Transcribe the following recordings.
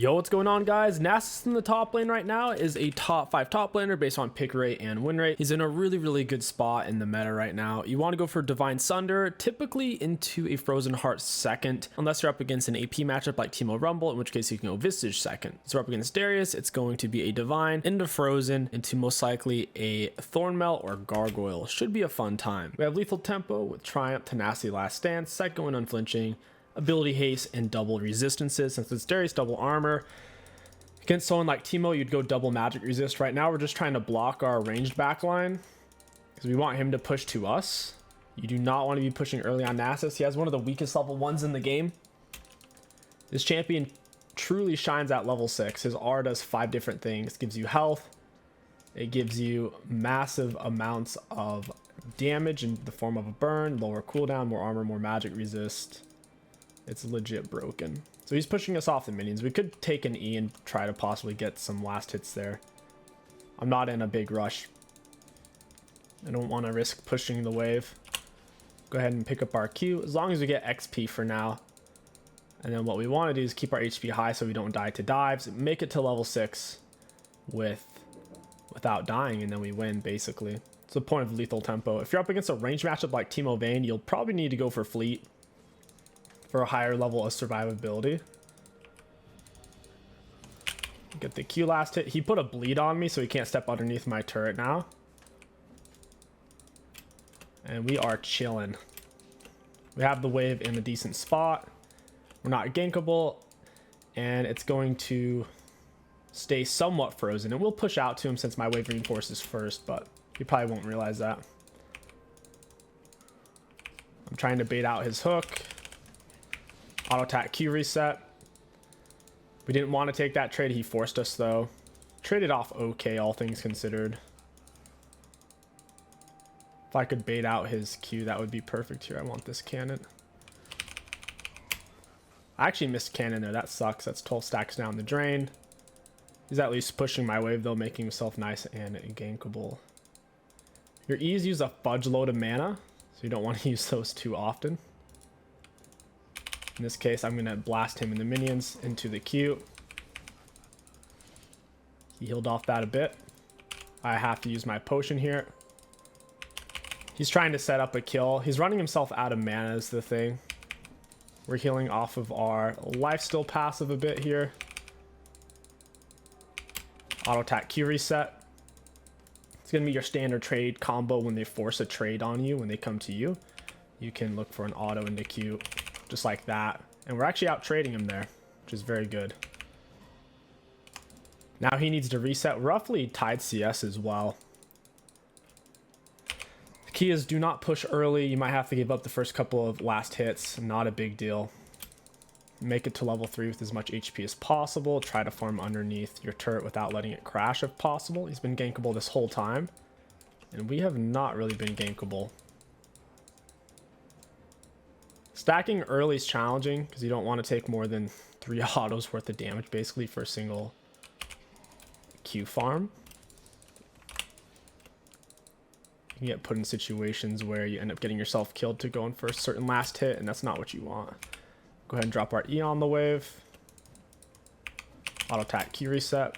Yo, what's going on, guys? Nasus in the top lane right now is a top 5 top laner based on pick rate and win rate. He's in a really good spot in the meta right now. You want to go for Divine Sunder, typically into a Frozen Heart second, unless you're up against an AP matchup like Teemo Rumble, in which case you can go Visage second. So up against Darius, it's going to be a Divine into Frozen into most likely a Thornmail or Gargoyle. Should be a fun time. We have Lethal Tempo with Triumph, Tenacity, Last Stance, Psycho and Unflinching, Ability Haste, and double resistances. Since it's Darius, double armor. Against someone like Teemo, you'd go double magic resist. Right now we're just trying to block our ranged backline because we want him to push to us. You do not want to be pushing early on Nasus. He has one of the weakest level 1s in the game. This champion truly shines at level 6. His R does 5 different things. It gives you health, it gives you massive amounts of damage in the form of a burn, lower cooldown, more armor, more magic resist. It's legit broken. So he's pushing us off the minions. We could take an E and try to possibly get some last hits there. I'm not in a big rush. I don't want to risk pushing the wave. Go ahead and pick up our Q as long as we get XP for now. And then what we want to do is keep our HP high so we don't die to dives. Make it to level 6 without dying, and then we win basically. It's the point of Lethal Tempo. If you're up against a range matchup like Teemo Vayne, you'll probably need to go for Fleet for a higher level of survivability. Get the Q last hit. He put a bleed on me, so he can't step underneath my turret now. And we are chilling. We have the wave in a decent spot. We're not gankable, and it's going to stay somewhat frozen. And we'll push out to him since my wave reinforces first, but he probably won't realize that. I'm trying to bait out his hook. Auto attack Q reset. We didn't want to take that trade. He forced us though. Traded off okay, all things considered. If I could bait out his Q, that would be perfect here. I want this cannon. I actually missed cannon there. That sucks. That's 12 stacks down the drain. He's at least pushing my wave though, making himself nice and gankable. Your E's use a fudge load of mana, so you don't want to use those too often. In this case, I'm going to blast him and the minions into the Q. He healed off that a bit. I have to use my potion here. He's trying to set up a kill. He's running himself out of mana is the thing. We're healing off of our lifesteal passive a bit here. Auto attack Q reset. It's going to be your standard trade combo when they force a trade on you. When they come to you, you can look for an auto into Q. Just like that, and we're actually out trading him there, which is very good. Now he needs to reset. Roughly tied CS as well. The key is do not push early. You might have to give up the first couple of last hits. Not a big deal. Make it to level 3 with as much HP as possible. Try to farm underneath your turret without letting it crash if possible. He's been gankable this whole time, and we have not really been gankable. Stacking early is challenging because you don't want to take more than 3 autos worth of damage basically for a single Q farm. You can get put in situations where you end up getting yourself killed to going for a certain last hit, and that's not what you want. Go ahead and drop our E on the wave. Auto attack Q reset.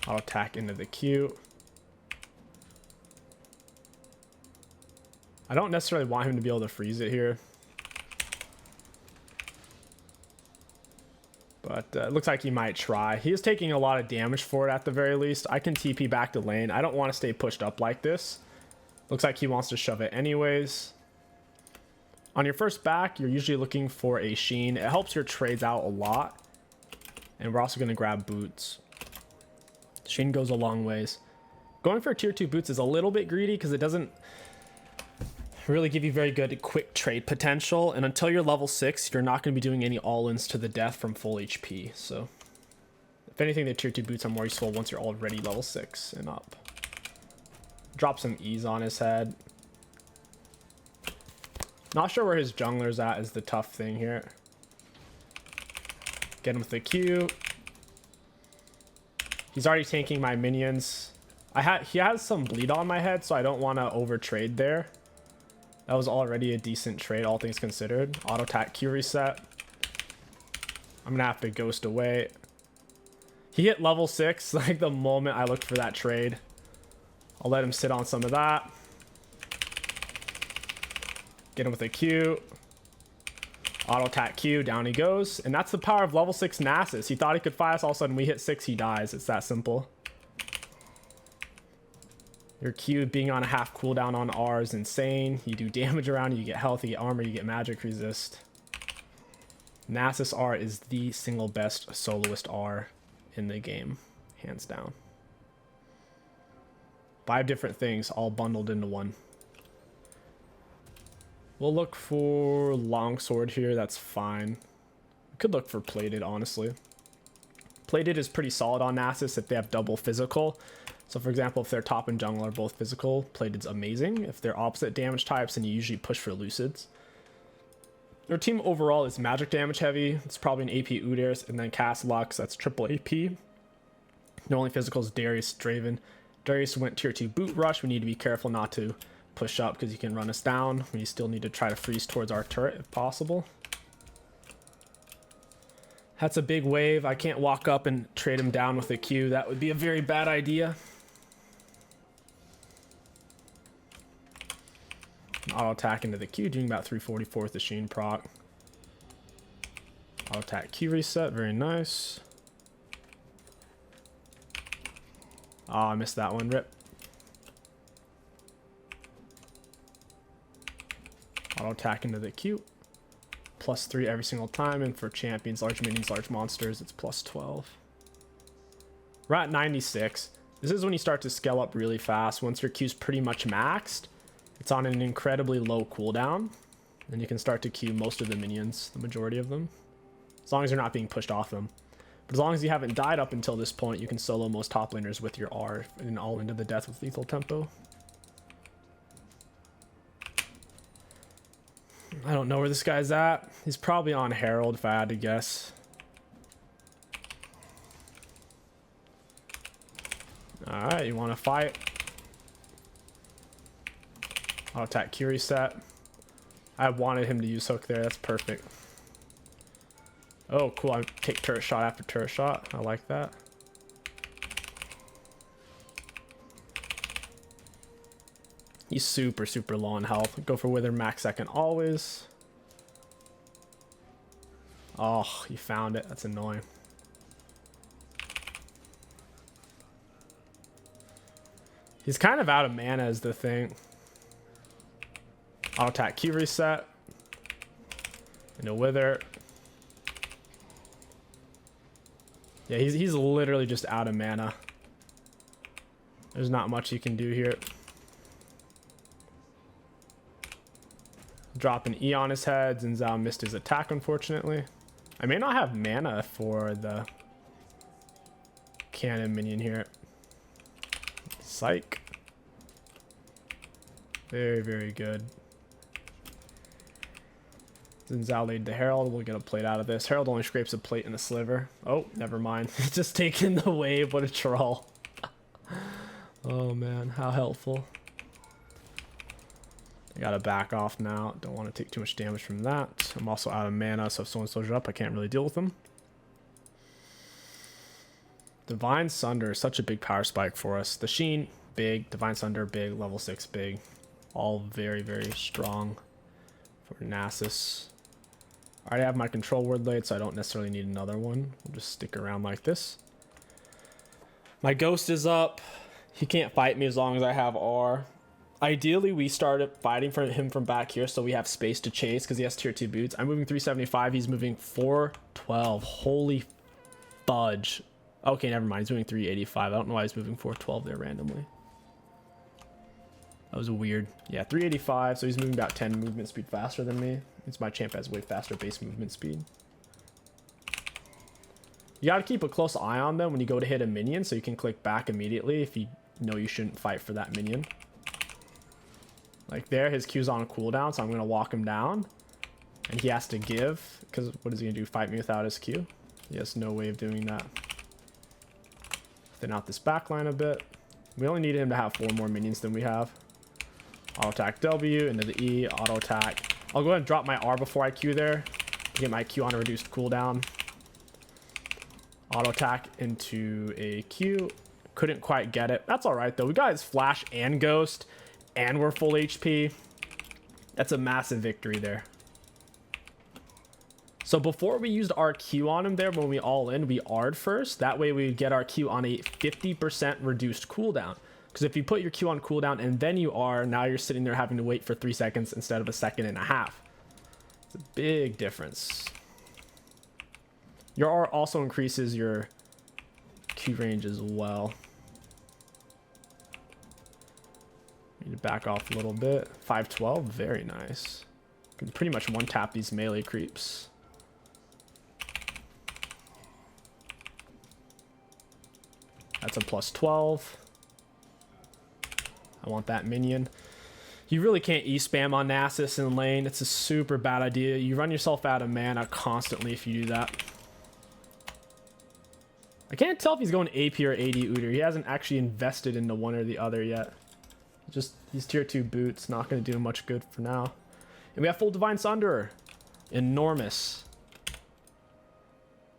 Auto attack into the Q. I don't necessarily want him to be able to freeze it here. But it looks like he might try. He is taking a lot of damage for it at the very least. I can TP back to lane. I don't want to stay pushed up like this. Looks like he wants to shove it anyways. On your first back, you're usually looking for a Sheen. It helps your trades out a lot. And we're also going to grab boots. Sheen goes a long ways. Going for tier 2 boots is a little bit greedy because it doesn't really give you very good quick trade potential, and until you're level 6 you're not going to be doing any all-ins to the death from full HP. So if anything, the tier 2 boots are more useful once you're already level 6 and up. Drop some E's on his head. Not sure where his jungler's at is the tough thing here. Get him with the Q. He's already tanking my minions. He has some bleed on my head, so I don't want to over trade there. That was already a decent trade, all things considered. Auto attack Q reset. I'm gonna have to ghost away. He hit level 6 like the moment I looked for that trade. I'll let him sit on some of that. Get him with a Q. Auto attack Q, down he goes. And that's the power of level 6 Nasus. He thought he could fight us, all of a sudden we hit 6, he dies. It's that simple. Your Q being on a half cooldown on R is insane. You do damage around, you get health, you get armor, you get magic resist. Nasus R is the single best soloist R in the game, hands down. 5 different things all bundled into one. We'll look for longsword here, that's fine. We could look for plated, honestly. Plated is pretty solid on Nasus if they have double physical. So for example, if their top and jungle are both physical, plated's amazing. If they're opposite damage types, then you usually push for lucids. Their team overall is magic damage heavy. It's probably an AP Udyrs, and then cast Lux, that's triple AP. The only physical is Darius, Draven. Darius went tier 2 boot rush. We need to be careful not to push up because you can run us down. We still need to try to freeze towards our turret if possible. That's a big wave. I can't walk up and trade him down with a Q. That would be a very bad idea. Auto attack into the Q, doing about 344 with the Sheen proc. Auto attack Q reset, very nice. Oh, I missed that one, rip. Auto attack into the Q. +3 every single time, and for champions, large minions, large monsters, it's +12. We're at 96. This is when you start to scale up really fast. Once your Q's pretty much maxed, it's on an incredibly low cooldown, and you can start to Q most of the minions, the majority of them, as long as you're not being pushed off them. But as long as you haven't died up until this point, you can solo most top laners with your R and all into the death with lethal tempo. I don't know where this guy's at. He's probably on Herald if I had to guess. Alright, you want to fight? Auto attack Q reset. I wanted him to use hook there. That's perfect. Oh, cool. I take turret shot after turret shot. I like that. He's super, super low on health. Go for Wither max second always. Oh, you found it. That's annoying. He's kind of out of mana is the thing. Auto attack Q reset. And a Wither. Yeah, he's literally just out of mana. There's not much you can do here. Drop an E on his head. Xin Zhao missed his attack, unfortunately. I may not have mana for the cannon minion here. Psych. Very, very good. Xin Zhao laid the Herald. We'll get a plate out of this. Herald only scrapes a plate and a sliver. Oh, never mind. Just taking the wave. What a troll. Oh, man. How helpful. I gotta back off now. Don't want to take too much damage from that. I'm also out of mana, so if someone soldiers up, I can't really deal with them. Divine Sunder is such a big power spike for us. The Sheen, big. Divine Sunder, big. Level 6, big. All very, very strong for Nasus. I already have my control word laid, so I don't necessarily need another one. We'll just stick around like this. My ghost is up. He can't fight me as long as I have R. Ideally, we started fighting for him from back here so we have space to chase because he has tier 2 boots. I'm moving 375. He's moving 412. Holy fudge. Okay, never mind. He's moving 385. I don't know why he's moving 412 there randomly. That was weird. Yeah, 385. So he's moving about 10 movement speed faster than me. It's my champ has way faster base movement speed. You got to keep a close eye on them when you go to hit a minion so you can click back immediately if you know you shouldn't fight for that minion. Like there, his Q's on cooldown, so I'm going to walk him down. And he has to give, because what is he going to do? Fight me without his Q? He has no way of doing that. Thin out this backline a bit. We only need him to have 4 more minions than we have. Auto attack W into the E, auto attack. I'll go ahead and drop my R before I Q there. Get my Q on a reduced cooldown. Auto attack into a Q. Couldn't quite get it. That's all right though. We got his flash and ghost, and we're full HP. That's a massive victory there. So before we used our Q on him there, when we all in, we R'd first. That way we get our Q on a 50% reduced cooldown. Because if you put your Q on cooldown and then you R, now you're sitting there having to wait for 3 seconds instead of 1.5 seconds. It's a big difference. Your R also increases your Q range as well. Need to back off a little bit. 512, very nice. You can pretty much one-tap these melee creeps. That's a plus 12. I want that minion. You really can't E-spam on Nasus in lane. It's a super bad idea. You run yourself out of mana constantly if you do that. I can't tell if he's going AP or AD Uter. He hasn't actually invested into one or the other yet. Just these tier 2 boots, not going to do him much good for now. And we have full Divine Sunderer. Enormous.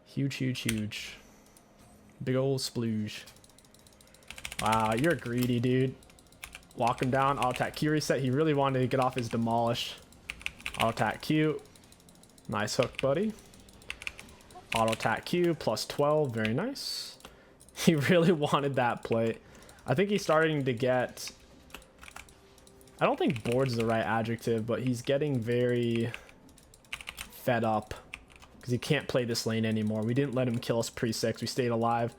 Huge, huge, huge. Big old splooge. Wow, you're greedy, dude. Walk him down. Auto attack Q reset. He really wanted to get off his demolish. Auto attack Q. Nice hook, buddy. Auto attack Q plus 12. Very nice. He really wanted that plate. I think he's starting to get... I don't think bored is the right adjective, but he's getting very fed up because he can't play this lane anymore. We didn't let him kill us pre-6. We stayed alive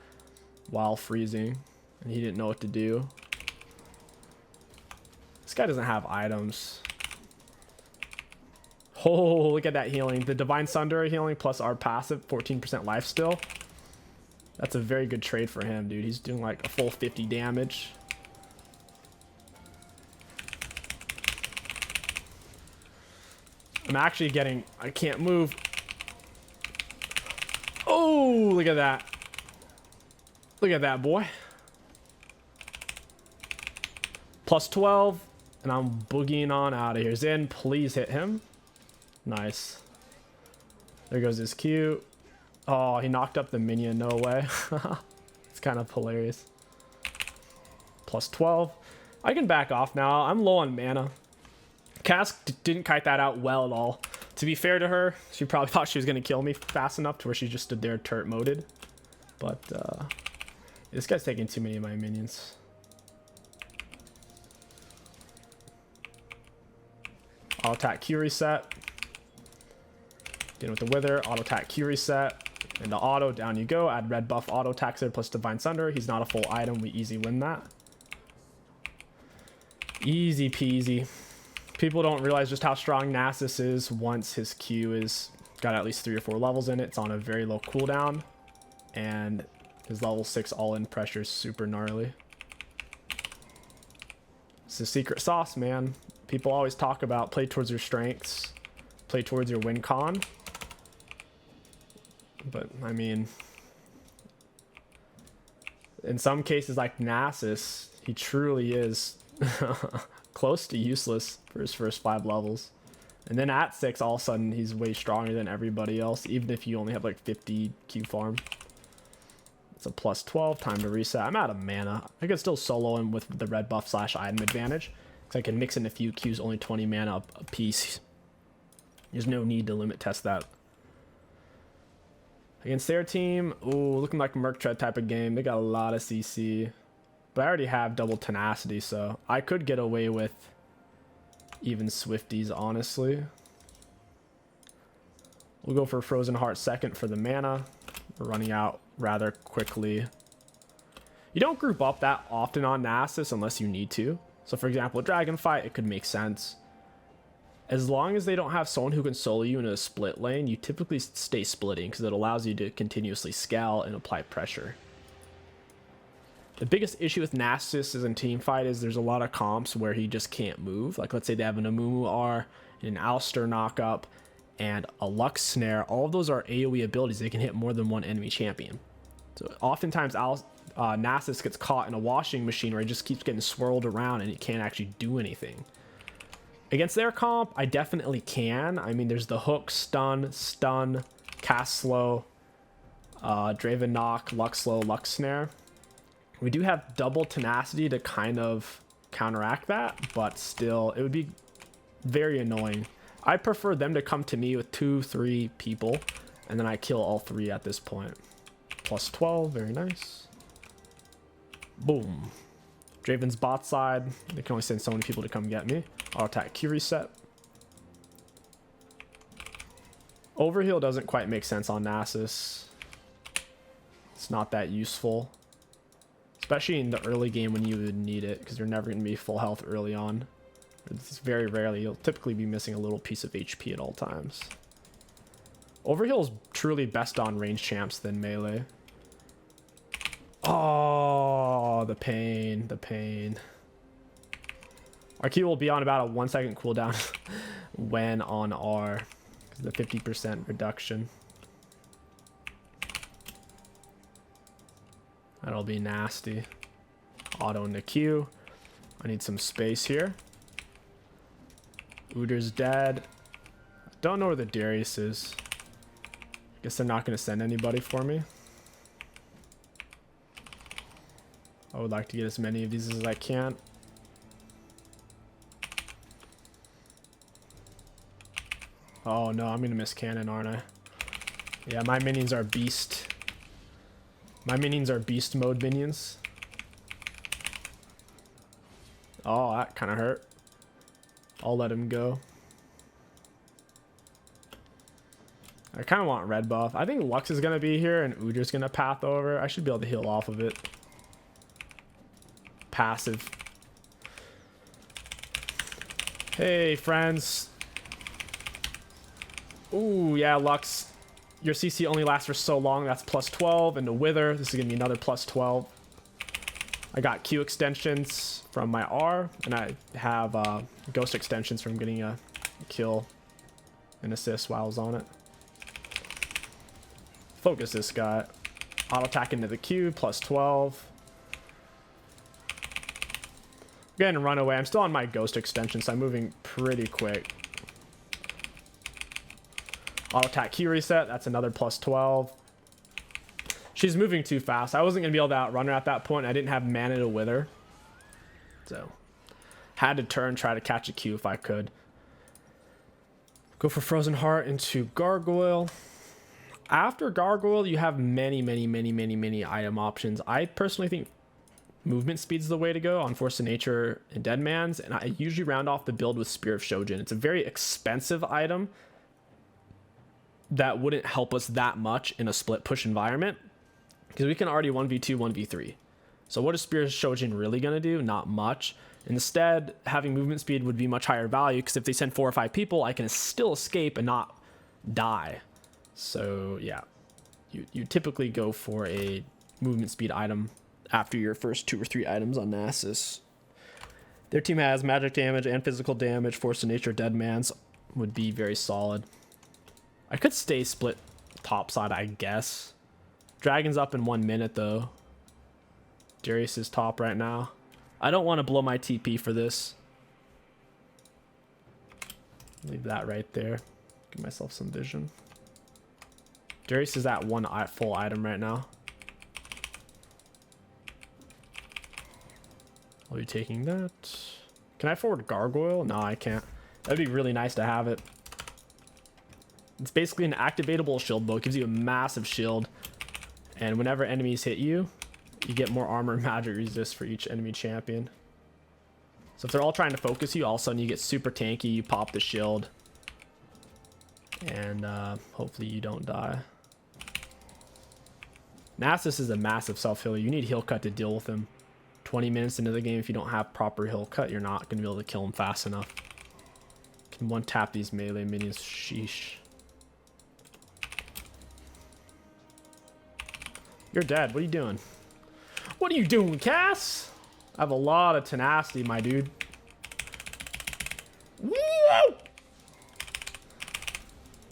while freezing, and he didn't know what to do. This guy doesn't have items. Oh, look at that healing. The Divine Sunderer healing plus our passive, 14% life still. That's a very good trade for him, dude. He's doing like a full 50 damage. I'm actually getting... I can't move. Oh, look at that. Look at that, boy. Plus 12. And I'm boogieing on out of here. Zen, please hit him. Nice. There goes his Q. Oh, he knocked up the minion. No way. It's kind of hilarious. Plus 12. I can back off now. I'm low on mana. Cask didn't kite that out well at all. To be fair to her, she probably thought she was going to kill me fast enough to where she just stood there turret moded. But this guy's taking too many of my minions. Auto attack Q reset. Dealing with the wither. Auto attack Q reset. And the auto, down you go. Add red buff auto attacks there plus Divine Sunder. He's not a full item. We easy win that. Easy peasy. People don't realize just how strong Nasus is once his Q is got at least 3 or 4 levels in it. It's on a very low cooldown. And his level 6 all-in pressure is super gnarly. It's the secret sauce, man. People always talk about play towards your strengths, play towards your win con. But, I mean, in some cases like Nasus, he truly is close to useless for his first 5 levels. And then at 6, all of a sudden, he's way stronger than everybody else, even if you only have like 50 Q farm. It's a plus 12, time to reset. I'm out of mana. I could still solo him with the red buff / item advantage. Because I can mix in a few Qs, only 20 mana a piece. There's no need to limit test that. Against their team, ooh, looking like a Merc Tread type of game. They got a lot of CC. But I already have double tenacity, so I could get away with even Swifties, honestly. We'll go for Frozen Heart second for the mana. We're running out rather quickly. You don't group up that often on Nasus unless you need to. So for example, a dragon fight, it could make sense. As long as they don't have someone who can solo you in a split lane, you typically stay splitting because it allows you to continuously scale and apply pressure. The biggest issue with Nasus as a team fight is there's a lot of comps where he just can't move. Like let's say they have an Amumu R, an Alistair knockup, and a Lux Snare. All of those are AoE abilities. They can hit more than one enemy champion. So oftentimes Nasus gets caught in a washing machine where he just keeps getting swirled around and he can't actually do anything. Against their comp, I definitely can. I mean, there's the hook, stun, cast slow, Draven knock, luck slow, luck snare. We do have double tenacity to kind of counteract that, but still, it would be very annoying. I prefer them to come to me with 2-3 people, and then I kill all 3 at this point. Plus 12, very nice. Boom. Draven's bot side. They can only send so many people to come get me. Auto attack Q reset. Overheal doesn't quite make sense on Nasus. It's not that useful. Especially in the early game when you would need it, because you're never going to be full health early on. It's very rarely. You'll typically be missing a little piece of HP at all times. Overheal is truly best on range champs than melee. Oh, the pain, the pain. Our Q will be on about a 1-second cooldown when on R, because the 50% reduction. That'll be nasty. Auto in the Q. I need some space here. Uder's dead. Don't know where the Darius is. Guess they're not going to send anybody for me. I would like to get as many of these as I can. Oh no, I'm going to miss cannon, aren't I? Yeah, my minions are beast. My minions are beast mode minions. Oh, that kind of hurt. I'll let him go. I kind of want red buff. I think Lux is going to be here and Udra's going to path over. I should be able to heal off of it. Passive. Hey, friends. Ooh, yeah, Lux. Your CC only lasts for so long. That's plus 12. And the Wither, this is going to be another plus 12. I got Q extensions from my R. And I have Ghost extensions from getting a kill and assist while I was on it. Focus this guy. Auto attack into the Q, plus 12. I'm getting run away. I'm still on my Ghost extension, so I'm moving pretty quick. Auto attack Q reset. That's another plus 12. She's moving too fast. I wasn't going to be able to outrun her at that point. I didn't have mana to wither. So, had to turn, try to catch a Q if I could. Go for Frozen Heart into Gargoyle. After Gargoyle, you have many item options. I personally think movement speed's the way to go on Force of Nature and Dead Man's, and I usually round off the build with Spear of Shojin. It's a very expensive item that wouldn't help us that much in a split push environment, because we can already 1v2, 1v3. So what is Spear of Shojin really going to do? Not much. Instead, having movement speed would be much higher value, because if they send 4 or 5 people, I can still escape and not die. So yeah, you typically go for a movement speed item after your first 2 or 3 items on Nasus. Their team has magic damage and physical damage. Force of Nature, Dead Man's would be very solid. I could stay split topside, I guess. Dragon's up in 1 minute though. Darius is top right now. I don't want to blow my TP for this. Leave that right there. Give myself some vision. Darius is at 1 full item right now. I'll be taking that. Can I forward Gargoyle? No, I can't. That'd be really nice to have it. It's basically an activatable shield bow. It gives you a massive shield. And whenever enemies hit you, you get more armor and magic resist for each enemy champion. So if they're all trying to focus you, all of a sudden you get super tanky, you pop the shield. And hopefully you don't die. Nasus is a massive self-healer. You need heal cut to deal with him. 20 minutes into the game, if you don't have proper heal cut, you're not going to be able to kill him fast enough. Can one tap these melee minions. Sheesh. You're dead. What are you doing? What are you doing, Cass? I have a lot of tenacity, my dude. Woo!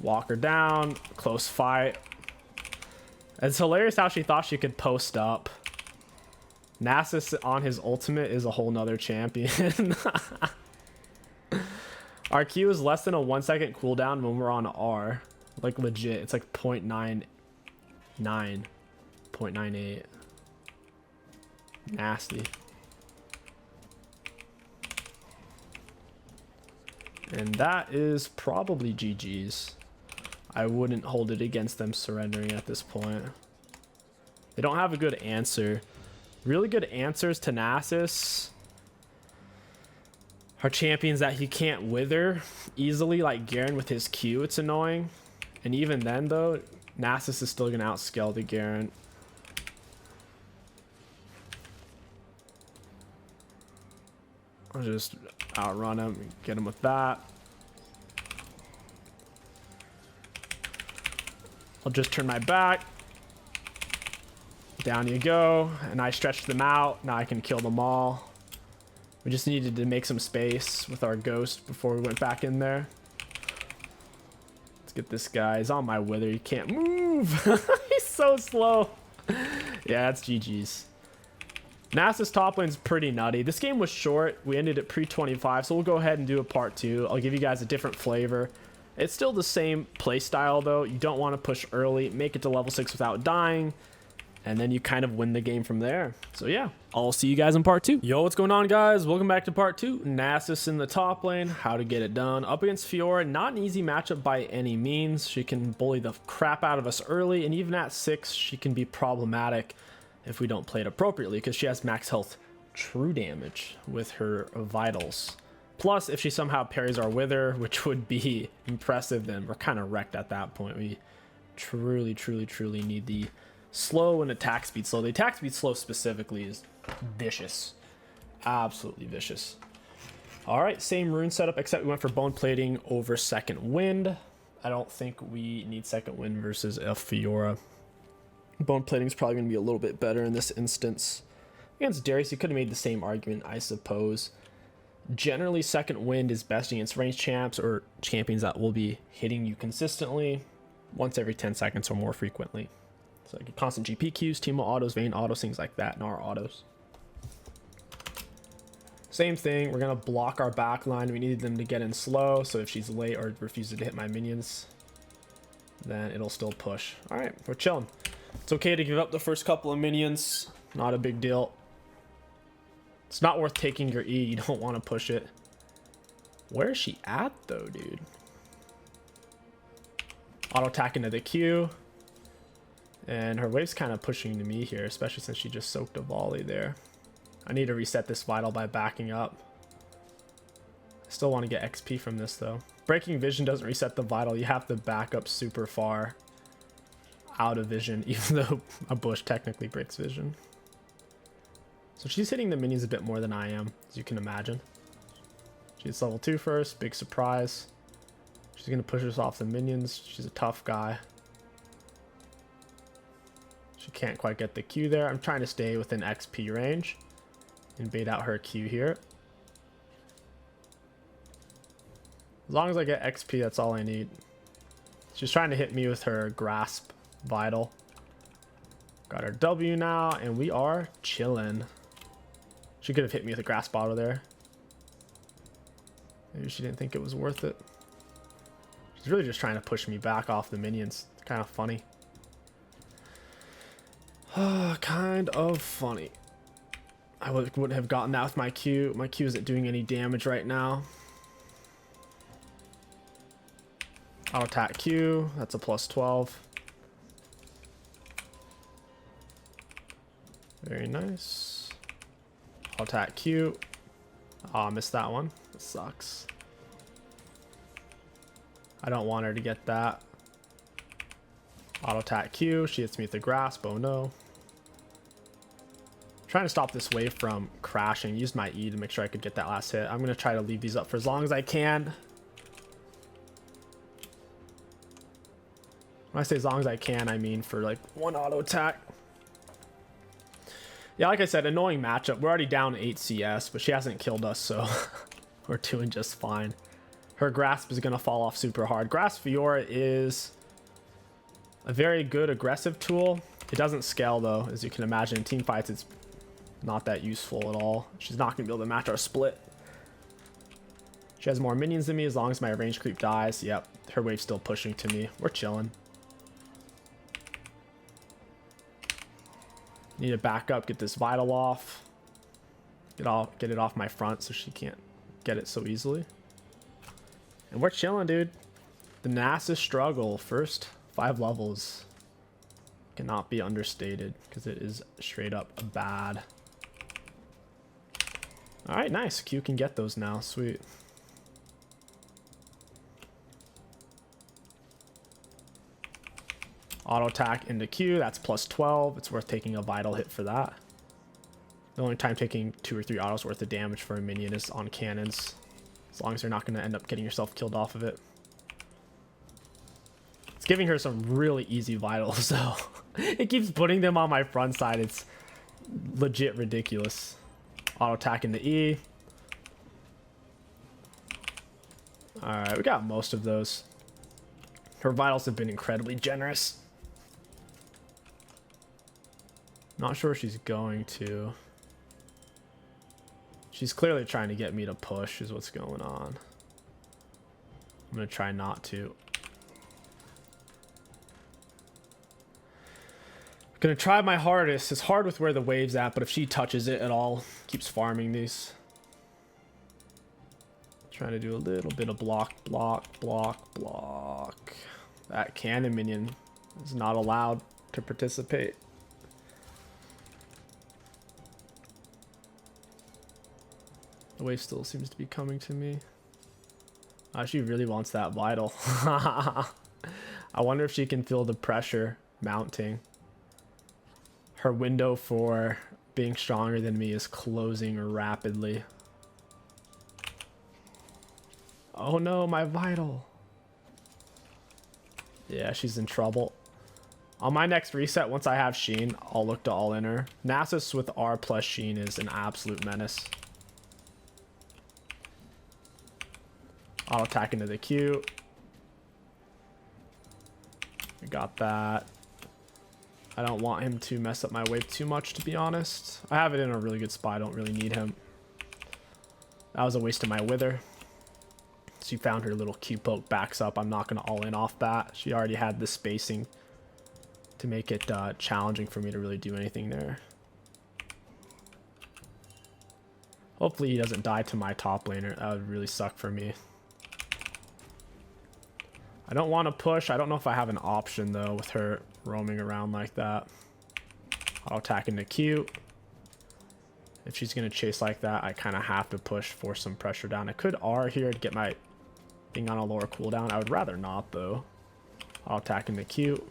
Walk her down. Close fight. It's hilarious how she thought she could post up. Nasus on his ultimate is a whole nother champion. Our Q is less than a 1 second cooldown when we're on R. Like legit, it's like 0.99, 0.98. Nasty. And that is probably GG's. I wouldn't hold it against them surrendering at this point. They don't have a good answer. Really good answers to Nasus are champions that he can't wither easily, like Garen with his Q. It's annoying. And even then, though, Nasus is still going to outscale the Garen. I'll just outrun him, get him with that. I'll just turn my back. Down you go. And I stretched them out. Now I can kill them all. We just needed to make some space with our ghost before we went back in there. Let's get this guy. He's on my wither. He can't move. He's so slow. Yeah, that's GG's. Nasus top lane's pretty nutty. This game was short. We ended at pre-25, so we'll go ahead and do a part 2. I'll give you guys a different flavor. It's still the same play style, though. You don't want to push early, make it to level 6 without dying, and then you kind of win the game from there. So yeah, I'll see you guys in part 2. Yo, what's going on, guys? Welcome back to part 2. Nasus in the top lane, how to get it done. Up against Fiora, not an easy matchup by any means. She can bully the crap out of us early, and even at 6, she can be problematic if we don't play it appropriately, because she has max health true damage with her vitals. Plus, if she somehow parries our wither, which would be impressive, then we're kind of wrecked at that point. We truly need the slow and attack speed slow. The attack speed slow specifically is vicious. Absolutely vicious. All right, same rune setup, except we went for bone plating over second wind. I don't think we need second wind versus a Fiora. Bone plating is probably going to be a little bit better in this instance. Against Darius, you could have made the same argument, I suppose. Generally, second wind is best against ranged champs or champions that will be hitting you consistently once every 10 seconds or more frequently. So like constant GP Qs, Teemo autos, Vayne autos, things like that, and our autos. Same thing, we're going to block our back line. We needed them to get in slow, so if she's late or refuses to hit my minions, then it'll still push. All right, we're chilling. It's okay to give up the first couple of minions. Not a big deal. It's not worth taking your E. You don't want to push it. Where is she at, though, dude? Auto attack into the Q. And her wave's kind of pushing to me here, especially since she just soaked a volley there. I need to reset this vital by backing up. I still want to get XP from this, though. Breaking vision doesn't reset the vital. You have to back up super far out of vision, even though a bush technically breaks vision. So she's hitting the minions a bit more than I am, as you can imagine. She's level 2 first, big surprise. She's gonna push us off the minions. She's a tough guy. She can't quite get the Q there. I'm trying to stay within XP range and bait out her Q here. As long as I get XP, that's all I need. She's trying to hit me with her grasp vital. Got our W now, and we are chilling. She could have hit me with a grasp auto there. Maybe she didn't think it was worth it. She's really just trying to push me back off the minions. It's kind of funny. Kind of funny. I wouldn't have gotten that with my Q. My Q isn't doing any damage right now. I'll attack Q. That's a plus 12. Very nice. I'll attack Q. Oh, I missed that one. It sucks. I don't want her to get that. Auto attack Q. She hits me with the grasp. Oh no. Trying to stop this wave from crashing. Used my E to make sure I could get that last hit. I'm going to try to leave these up for as long as I can. When I say as long as I can, I mean for like one auto attack. Yeah, like I said, annoying matchup. We're already down 8 CS, but she hasn't killed us, so we're doing just fine. Her grasp is going to fall off super hard. Grasp Fiora is a very good aggressive tool. It doesn't scale, though. As you can imagine, in team fights, it's not that useful at all. She's not going to be able to match our split. She has more minions than me as long as my range creep dies. Yep, her wave's still pushing to me. We're chilling. Need to back up, get this vital off. Get it off my front so she can't get it so easily. And we're chilling, dude. The Nasus struggle, first 5 levels, cannot be understated because it is straight up bad. All right, nice. Q can get those now. Sweet. Auto attack into Q. That's plus 12. It's worth taking a vital hit for that. The only time taking 2 or 3 autos worth of damage for a minion is on cannons. As long as you're not going to end up getting yourself killed off of it. It's giving her some really easy vitals, so it keeps putting them on my front side. It's legit ridiculous. Auto attack into E. Alright, we got most of those. Her vitals have been incredibly generous. Not sure she's going to. She's clearly trying to get me to push is what's going on. I'm going to try not to. I'm going to try my hardest. It's hard with where the wave's at, but if she touches it at all, keeps farming these. Trying to do a little bit of block. That cannon minion is not allowed to participate. The wave still seems to be coming to me. She really wants that vital. I wonder if she can feel the pressure mounting. Her window for being stronger than me is closing rapidly. Oh no, my vital. Yeah, she's in trouble. On my next reset, once I have Sheen, I'll look to all in her. Nasus with R plus Sheen is an absolute menace. Auto attack into the Q. I got that. I don't want him to mess up my wave too much, to be honest. I have it in a really good spot. I don't really need him. That was a waste of my wither. She found her little Q poke, backs up. I'm not going to all in off that. She already had the spacing to make it challenging for me to really do anything there. Hopefully he doesn't die to my top laner. That would really suck for me. I don't want to push. I don't know if I have an option though with her roaming around like that. I'll attack into Q. If she's going to chase like that, I kind of have to push, force some pressure down. I could R here to get my thing on a lower cooldown. I would rather not though. I'll attack into Q.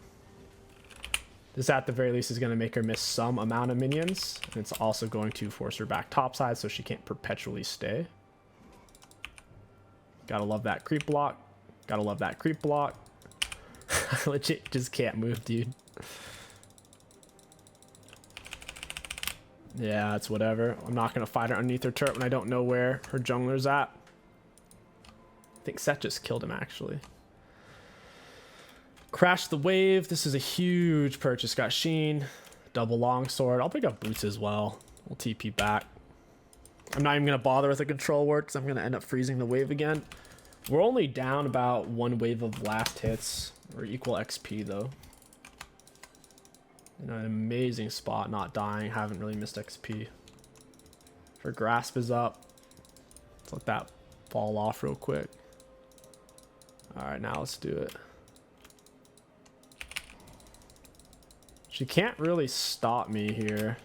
This at the very least is going to make her miss some amount of minions. And it's also going to force her back topside so she can't perpetually stay. Gotta love that creep block. Gotta love that creep block. I legit just can't move, dude. Yeah, it's whatever. I'm not gonna fight her underneath her turret when I don't know where her jungler's at. I think Seth just killed him, actually. Crash the wave. This is a huge purchase. Got Sheen. Double longsword. I'll pick up boots as well. We'll TP back. I'm not even gonna bother with a control word because I'm gonna end up freezing the wave again. We're only down about 1 wave of last hits. We're equal XP though. In an amazing spot, not dying. Haven't really missed XP. Her grasp is up. Let's let that fall off real quick. Alright, now let's do it. She can't really stop me here.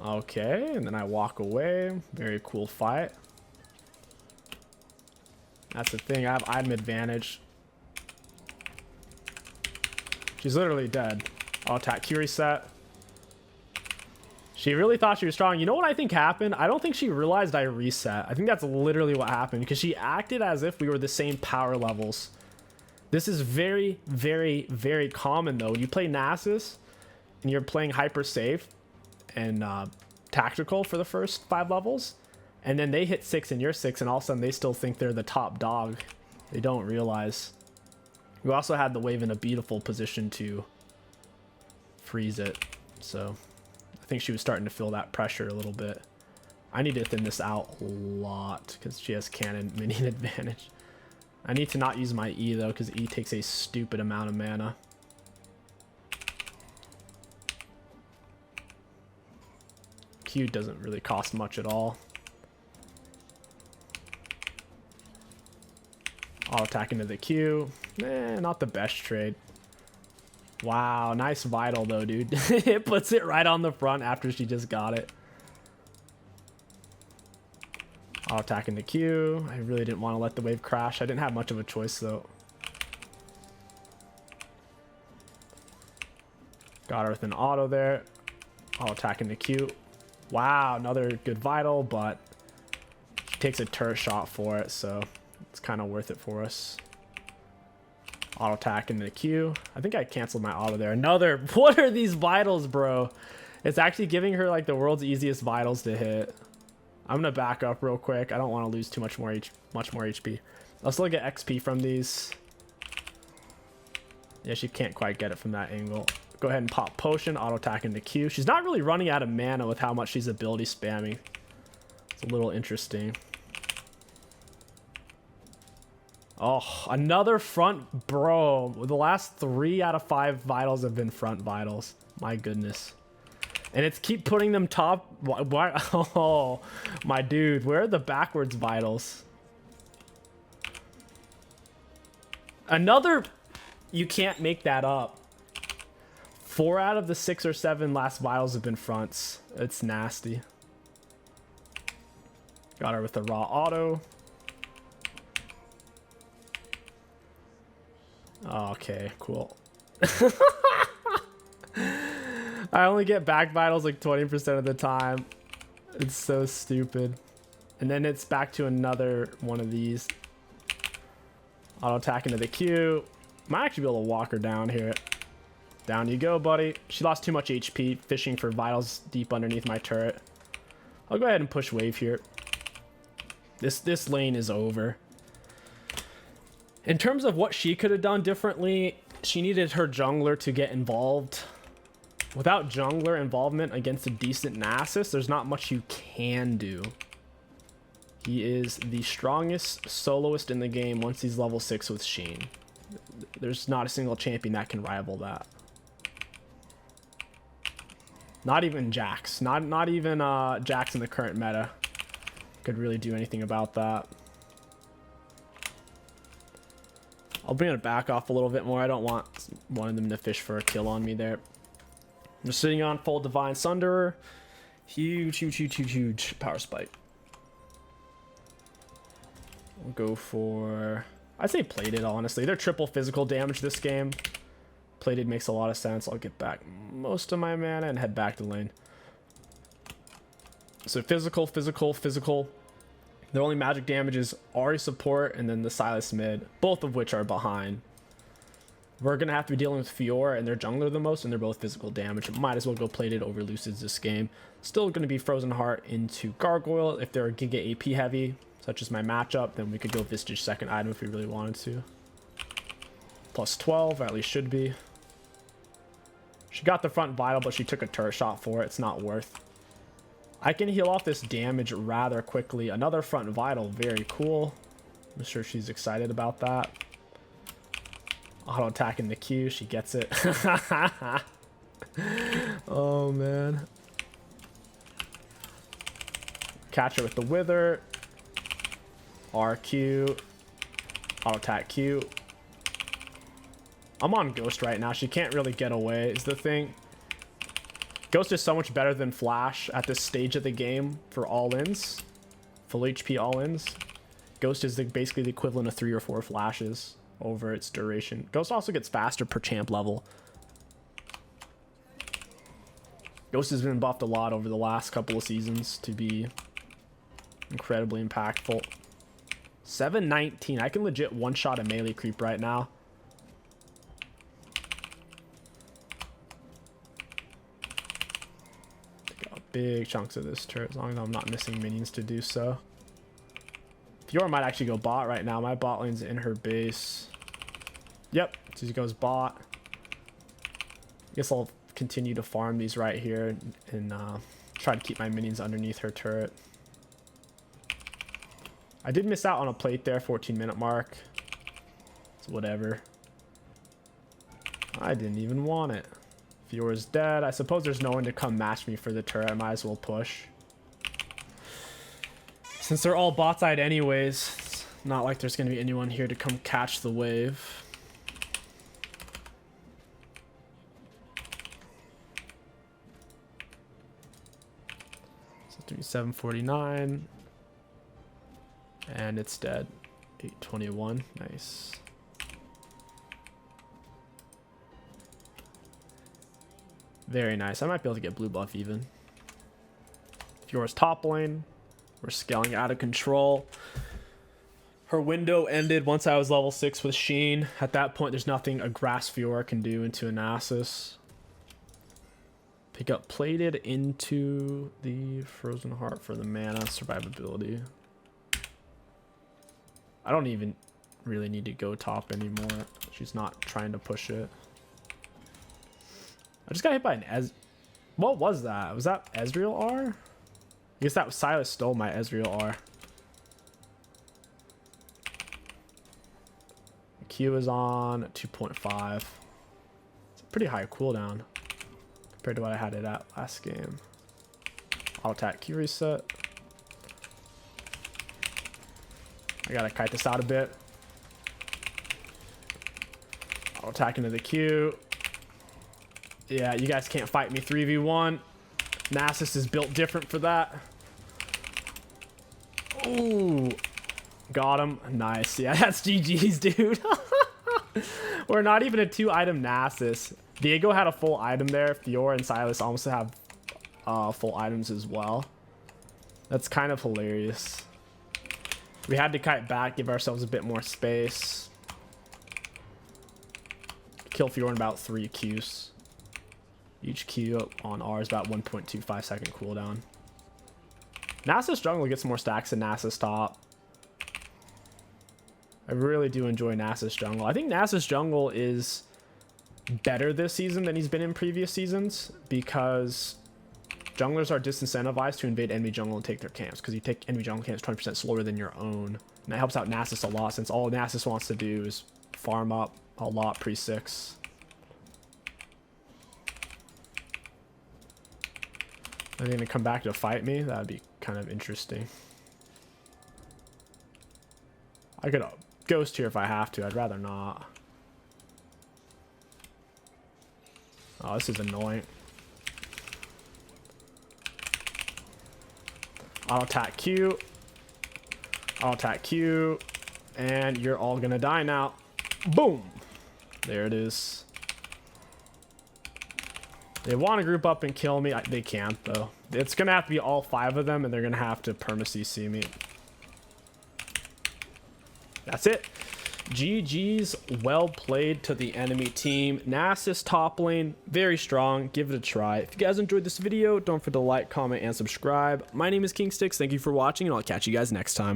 Okay, and then I walk away. Very cool fight. That's the thing. I have item advantage. She's literally dead. I'll attack Q reset. She really thought she was strong. You know what I think happened? I don't think she realized I reset. I think that's literally what happened because she acted as if we were the same power levels. This is very, very, very common though. When you play Nasus and you're playing hyper safe and tactical for the first 5 levels, and then they hit 6 and you're 6, and all of a sudden they still think they're the top dog. They don't realize. We also had the wave in a beautiful position to freeze it, so I think she was starting to feel that pressure a little bit. I need to thin this out a lot because she has cannon minion advantage. I need to not use my E though because E takes a stupid amount of mana. Q doesn't really cost much at all. I'll attack into the Q. Not the best trade. Wow, nice Vital though, dude. It puts it right on the front after she just got it. I'll attack into Q. I really didn't want to let the wave crash. I didn't have much of a choice though. Got her with an auto there. I'll attack into Q. Wow, another good Vital, but she takes a turret shot for it, so it's kind of worth it for us. Auto attack into Q. I think I canceled my auto there. Another. What are these Vitals, bro? It's actually giving her like the world's easiest Vitals to hit. I'm gonna back up real quick. I don't want to lose too much more HP. I'll still get XP from these. Yeah, she can't quite get it from that angle. Go ahead and pop potion, auto attack into Q. She's not really running out of mana with how much she's ability spamming. It's a little interesting. Oh, another front, bro. The last 3 out of 5 Vitals have been front Vitals. My goodness. And it's keep putting them top. Why? Oh, my dude. Where are the backwards Vitals? Another. You can't make that up. 4 out of the 6 or 7 last Vitals have been fronts. It's nasty. Got her with the raw auto. Okay, cool. I only get back Vitals like 20% of the time. It's so stupid. And then it's back to another one of these. Auto attack into the Q. Might actually be able to walk her down here. Down you go, buddy. She lost too much HP fishing for Vitals deep underneath my turret. I'll go ahead and push wave here. This lane is over. In terms of what she could have done differently, she needed her jungler to get involved. Without jungler involvement against a decent Nasus, there's not much you can do. He is the strongest soloist in the game once he's level 6 with Sheen. There's not a single champion that can rival that. Not even Jax. Not even Jax in the current meta could really do anything about that. I'll bring it back off a little bit more. I don't want one of them to fish for a kill on me there. I'm sitting on full Divine Sunderer. Huge power spike. We'll go for... I'd say plated, honestly. They're triple physical damage this game. Plated makes a lot of sense. I'll get back most of my mana and head back to lane. So physical. Their only magic damage is Ahri support and then the Silas mid, both of which are behind. We're going to have to be dealing with Fiora and their jungler the most, and they're both physical damage. Might as well go plated over Lucids this game. Still going to be Frozen Heart into Gargoyle. If they're Giga AP heavy, such as my matchup, then we could go Vistage second item if we really wanted to. Plus 12, or at least should be. She got the front Vital, but she took a turret shot for it. It's not worth. I can heal off this damage rather quickly. Another front Vital, very cool. I'm sure she's excited about that. Auto attack in the Q, she gets it. Oh man. Catch her with the Wither. RQ. Auto attack Q. I'm on Ghost right now. She can't really get away is the thing. Ghost is so much better than Flash at this stage of the game for all-ins. Full HP all-ins. Ghost is basically the equivalent of 3 or 4 flashes over its duration. Ghost also gets faster per champ level. Ghost has been buffed a lot over the last couple of seasons to be incredibly impactful. 719. I can legit one-shot a melee creep right now. Big chunks of this turret, as long as I'm not missing minions to do so. Fiora might actually go bot right now. My bot lane's in her base. Yep, she goes bot. Guess I'll continue to farm these right here and try to keep my minions underneath her turret. I did miss out on a plate there, 14-minute mark. It's whatever. I didn't even want it. Fior's dead. I suppose there's no one to come match me for the turret. I might as well push. Since they're all bot side anyways, it's not like there's going to be anyone here to come catch the wave. So 749. And it's dead. 821. Nice. Very nice. I might be able to get blue buff even. Fior's top lane. We're scaling out of control. Her window ended once I was level 6 with Sheen. At that point, there's nothing a grass Fiora can do into a Nasus. Pick up plated into the Frozen Heart for the mana survivability. I don't even really need to go top anymore. She's not trying to push it. I just got hit by an What was that? Was that Ezreal R? I guess that was Silas stole my Ezreal R. The Q is on 2.5. It's a pretty high cooldown compared to what I had it at last game. Auto attack Q reset. I gotta kite this out a bit. Auto attack into the Q. Yeah, you guys can't fight me 3v1. Nasus is built different for that. Ooh. Got him. Nice. Yeah, that's GG's, dude. We're not even a 2-item Nasus. Diego had a full item there. Fiora and Silas almost have full items as well. That's kind of hilarious. We had to kite back, give ourselves a bit more space. Kill Fiora in about 3 Qs. Each Q on R is about 1.25 second cooldown. Nasus jungle gets more stacks than Nasus top. I really do enjoy Nasus jungle. I think Nasus jungle is better this season than he's been in previous seasons because junglers are disincentivized to invade enemy jungle and take their camps because you take enemy jungle camps 20% slower than your own. And that helps out Nasus a lot since all Nasus wants to do is farm up a lot pre-6. Are they gonna come back to fight me? That would be kind of interesting. I could ghost here if I have to. I'd rather not. Oh, this is annoying. I'll attack Q. I'll attack Q. And you're all gonna die now. Boom! There it is. They want to group up and kill me. They can't, though. It's going to have to be all 5 of them, and they're going to have to perma-CC me. That's it. GG's. Well played to the enemy team. Nasus top lane, very strong. Give it a try. If you guys enjoyed this video, don't forget to like, comment, and subscribe. My name is King Sticks. Thank you for watching, and I'll catch you guys next time.